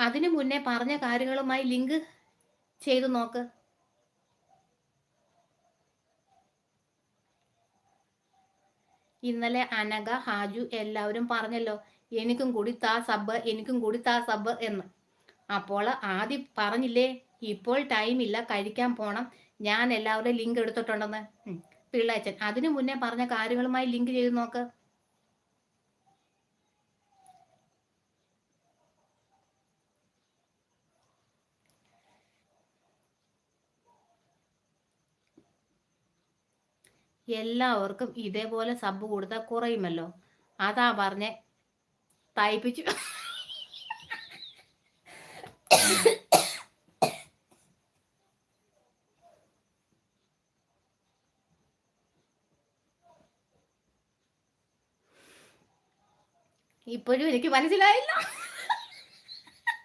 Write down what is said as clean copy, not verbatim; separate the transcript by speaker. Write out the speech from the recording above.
Speaker 1: അതിനു മുന്നേ പറഞ്ഞ കാര്യങ്ങളുമായി ലിങ്ക് ചെയ്തു നോക്ക്. ഇന്നലെ അനഘ, ഹാജു എല്ലാവരും പറഞ്ഞല്ലോ എനിക്കും കൂടി താ സബ്, എനിക്കും കൂടി താ സബ് എന്ന്. അപ്പോൾ ആദ്യം പറഞ്ഞില്ലേ ഇപ്പോൾ ടൈമില്ല, കഴിക്കാൻ പോണം, ഞാൻ എല്ലാവരുടെയും ലിങ്ക് എടുത്തിട്ടുണ്ടെന്ന്. പിള്ളേച്ചൻ അതിനു മുന്നേ പറഞ്ഞ കാര്യങ്ങളുമായി ലിങ്ക് ചെയ്ത് നോക്ക്. എല്ലാവർക്കും ഇതേപോലെ സബ് കൊടുത്താൽ കുറയുമല്ലോ, അതാ പറഞ്ഞേ. തയ്പ്പിച്ചു ഇപ്പോഴും എനിക്ക് മനസ്സിലായില്ല.